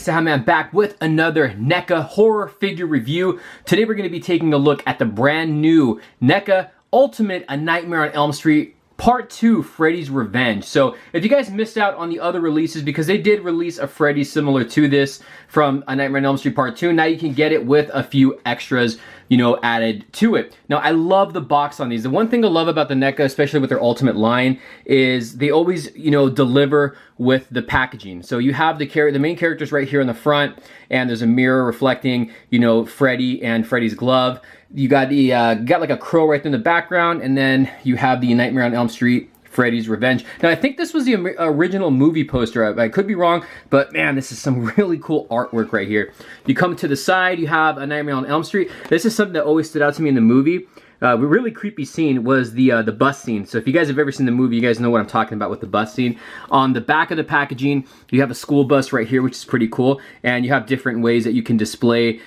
guys, cejaman back with another Neca horror figure review. Today we're going to be taking a look at the brand new Neca Ultimate A Nightmare on Elm Street Part 2, Freddy's Revenge. So if you guys missed out on the other releases, because they did release a Freddy similar to this from A Nightmare on Elm Street Part 2, now you can get it with a few extras, you know, added to it. Now, I love the box on these. The one thing I love about the Neca, especially with their Ultimate line, is they always, you know, deliver with the packaging. So you have the main characters right here in the front, and there's a mirror reflecting, you know, Freddy and Freddy's glove. You got the got like a crow right there in the background, and then you have the Nightmare on Elm Street Freddy's Revenge. Now, I think this was the original movie poster. I could be wrong, but man, this is some really cool artwork right here. You come to the side, you have A Nightmare on Elm Street. This is something that always stood out to me in the movie. A really creepy scene was the bus scene. So if you guys have ever seen the movie, you guys know what I'm talking about with the bus scene. On the back of the packaging, you have a school bus right here, which is pretty cool. And you have different ways that you can display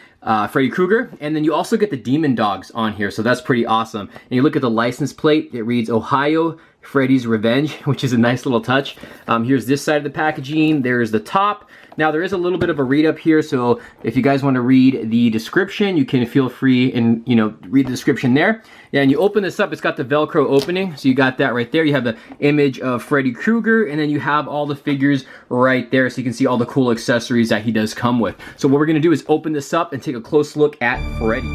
Freddy Krueger. And then you also get the demon dogs on here, so that's pretty awesome. And you look at the license plate, it reads Ohio Freddy's Revenge, which is a nice little touch. Here's this side of the packaging. There's the top. Now, there is a little bit of a read up here, so if you guys want to read the description, you can feel free and, you know, read the description there. Yeah, and you open this up, it's got the Velcro opening, so you got that right there. You have the image of Freddy Krueger, and then you have all the figures right there, so you can see all the cool accessories that he does come with. So what we're going to do is open this up and take a close look at Freddy.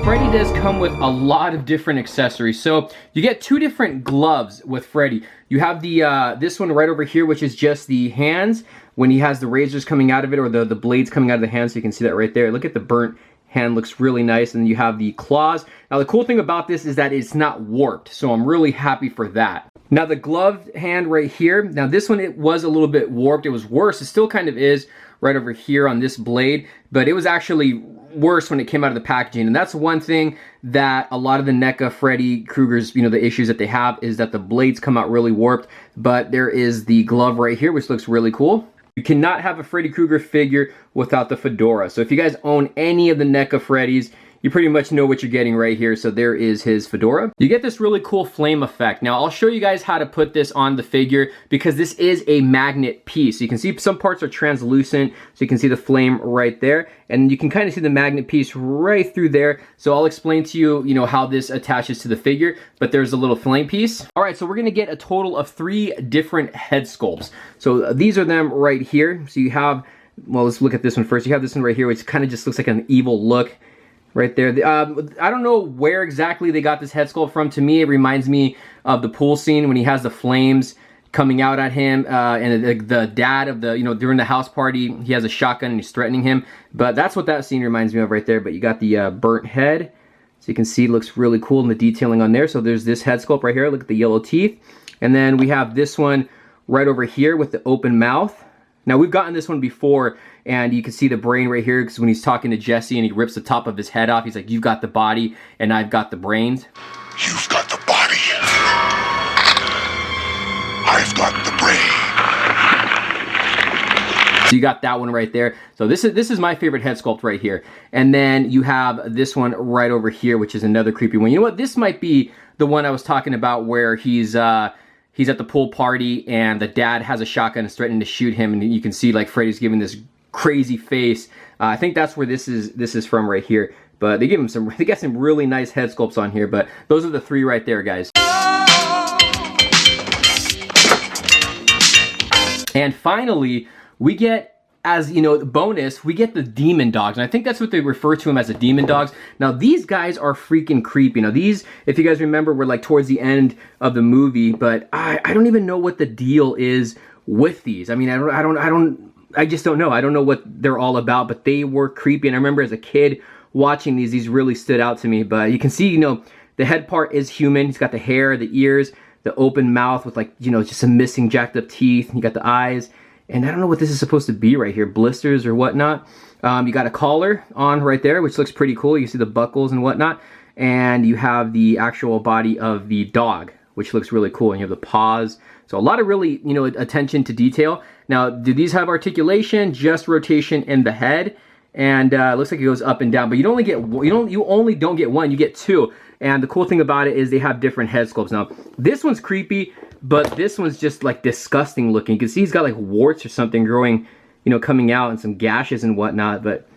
Freddy does come with a lot of different accessories. So you get two different gloves with Freddy. You have the this one right over here, which is just the hands when he has the razors coming out of it, or the blades coming out of the hands. So you can see that right there. Look at the burnt hand, looks really nice. And then you have the claws. Now the cool thing about this is that it's not warped, so I'm really happy for that. Now the gloved hand right here, now this one, it was a little bit warped. It was worse. It still kind of is right over here on this blade, but it was actually worse when it came out of the packaging. And that's one thing that a lot of the Neca Freddy Kruegers, you know, the issues that they have is that the blades come out really warped. But there is the glove right here, which looks really cool. You cannot have a Freddy Krueger figure without the fedora. So if you guys own any of the Neca Freddys, you pretty much know what you're getting right here. So there is his fedora. You get this really cool flame effect. Now I'll show you guys how to put this on the figure, because this is a magnet piece. You can see some parts are translucent, so you can see the flame right there, and you can kind of see the magnet piece right through there. So I'll explain to you, you know, how this attaches to the figure, but there's a little flame piece. All right, so we're gonna get a total of 3 different head sculpts. So these are them right here. So you have, well, let's look at this one first. You have this one right here, which kind of just looks like an evil look right there. I don't know where exactly they got this head sculpt from. To me, it reminds me of the pool scene when he has the flames coming out at him, and the dad of the, you know, during the house party, he has a shotgun and he's threatening him. But that's what that scene reminds me of right there. But you got the burnt head, so you can see it looks really cool in the detailing on there. So there's this head sculpt right here. Look at the yellow teeth, and then we have this one right over here with the open mouth. Now, we've gotten this one before, and you can see the brain right here, because when he's talking to Jesse and he rips the top of his head off, he's like, "You've got the body, and I've got the brains." You've got the body. I've got the brain. So you got that one right there. So this is my favorite head sculpt right here. And then you have this one right over here, which is another creepy one. You know what? This might be the one I was talking about, where he's at the pool party and the dad has a shotgun and is threatening to shoot him, and you can see like Freddy's giving this crazy face. I think that's where this is from right here. But they got some really nice head sculpts on here. But those are the 3 right there, guys. And finally, we get, as you know, bonus, we get the demon dogs, and I think that's what they refer to them as, the demon dogs. Now these guys are freaking creepy. Now these, if you guys remember, were like towards the end of the movie, but I don't even know what the deal is with these. I mean, I just don't know. I don't know what they're all about, but they were creepy. And I remember as a kid watching these really stood out to me. But you can see, you know, the head part is human. He's got the hair, the ears, the open mouth with, like, you know, just some missing jacked up teeth. You got the eyes. And I don't know what this is supposed to be right here, blisters or whatnot. You got a collar on right there, which looks pretty cool. You see the buckles and whatnot. and you have the actual body of the dog, which looks really cool, and you have the paws. So a lot of really, you know, attention to detail. Now, do these have articulation? Just rotation in the head, and it looks like it goes up and down. But you only don't get one, you get two. And the cool thing about it is they have different head sculpts. Now, this one's creepy, but this one's just like disgusting looking. You can see he's got like warts or something growing, you know, coming out, and some gashes and whatnot. But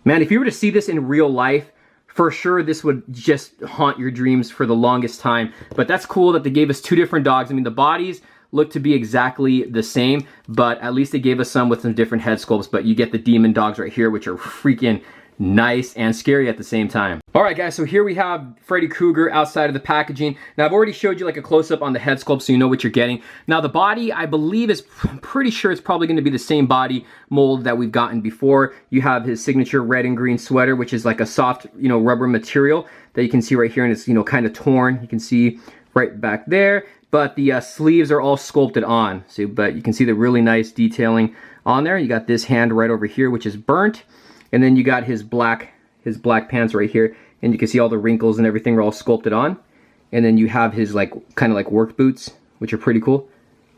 man, if you were to see this in real life, for sure this would just haunt your dreams for the longest time. But that's cool that they gave us two different dogs. I mean, the bodies look to be exactly the same, but at least they gave us some with some different head sculpts. But you get the demon dogs right here, which are freaking nice and scary at the same time. All right, guys, so here we have Freddy Krueger outside of the packaging. Now, I've already showed you like a close-up on the head sculpt, so you know what you're getting. Now, the body, I believe, I'm pretty sure it's probably going to be the same body mold that we've gotten before. You have his signature red and green sweater, which is like a soft, you know, rubber material that you can see right here, and it's, you know, kind of torn. You can see right back there, but the sleeves are all sculpted on. So, but you can see the really nice detailing on there. You got this hand right over here, which is burnt. And then you got his black pants right here, and you can see all the wrinkles and everything are all sculpted on. And then you have his like kind of like work boots, which are pretty cool.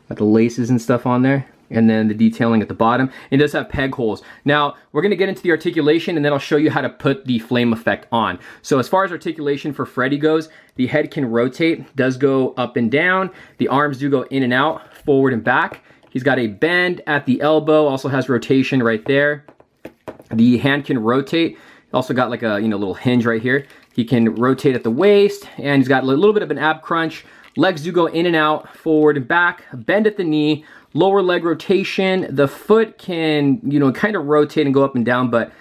Got the laces and stuff on there, and then the detailing at the bottom. It does have peg holes. Now we're gonna get into the articulation, and then I'll show you how to put the flame effect on. So as far as articulation for Freddy goes, the head can rotate, does go up and down. The arms do go in and out, forward and back. He's got a bend at the elbow, also has rotation right there. The hand can rotate. Also got like a, you know, little hinge right here. He can rotate at the waist, and he's got a little bit of an ab crunch. Legs do go in and out, forward and back. Bend at the knee, lower leg rotation. The foot can, you know, kind of rotate and go up and down, but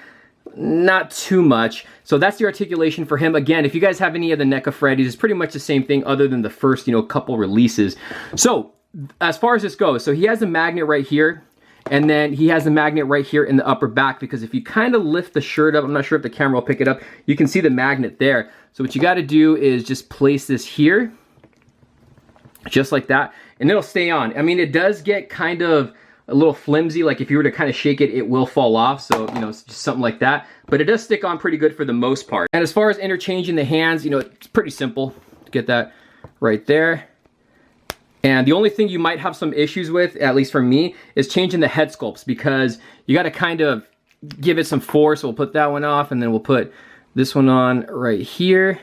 not too much. So that's the articulation for him. Again, if you guys have any of the Neca Freddys, it's pretty much the same thing other than the first, you know, couple releases. So as far as this goes, so he has a magnet right here. And then he has a magnet right here in the upper back, because if you kind of lift the shirt up, I'm not sure if the camera will pick it up, you can see the magnet there. So what you got to do is just place this here, just like that, and it'll stay on. I mean, it does get kind of a little flimsy, like if you were to kind of shake it, it will fall off. So, you know, it's just something like that. But it does stick on pretty good for the most part. And as far as interchanging the hands, you know, it's pretty simple. Get that right there. And the only thing you might have some issues with, at least for me, is changing the head sculpts, because you got to kind of give it some force. We'll put that one off, and then we'll put this one on right here.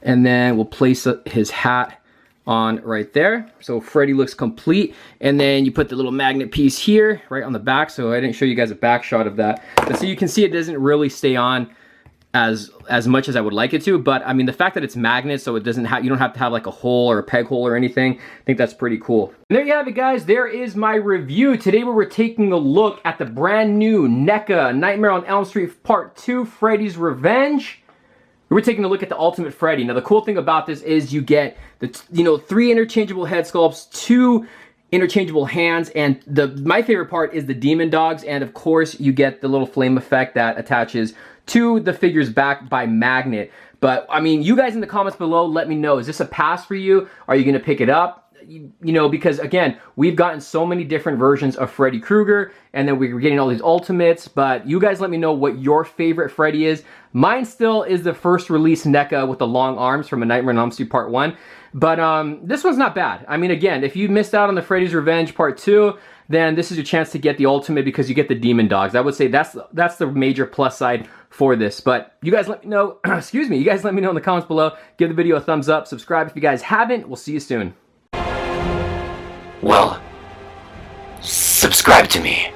And then we'll place his hat on right there. So Freddy looks complete. And then you put the little magnet piece here, right on the back. So I didn't show you guys a back shot of that. But so you can see it doesn't really stay on as much as I would like it to, but I mean, the fact that it's magnet, so it doesn't have, you don't have to have like a hole or a peg hole or anything, I think that's pretty cool. And there you have it, guys. There is my review. Today we were taking a look at the brand new Neca Nightmare on Elm Street Part 2 Freddy's Revenge. We're taking a look at the Ultimate Freddy. Now the cool thing about this is you get the, you know, 3 interchangeable head sculpts, 2 interchangeable hands, and my favorite part is the demon dogs, and of course you get the little flame effect that attaches to the figure's back by magnet. But I mean, you guys in the comments below, let me know, is this a pass for you? Are you gonna pick it up? You know, because again, we've gotten so many different versions of Freddy Krueger, and then we're getting all these ultimates, but you guys let me know what your favorite Freddy is. Mine still is the first release Neca with the long arms from A Nightmare on Elm Street Part 1. But this one's not bad. I mean, again, if you missed out on the Freddy's Revenge Part 2, then this is your chance to get the ultimate, because you get the demon dogs. I would say that's the major plus side for this. But you guys let me know, excuse me, you guys let me know in the comments below. Give the video a thumbs up, subscribe if you guys haven't. We'll see you soon. Well, subscribe to me.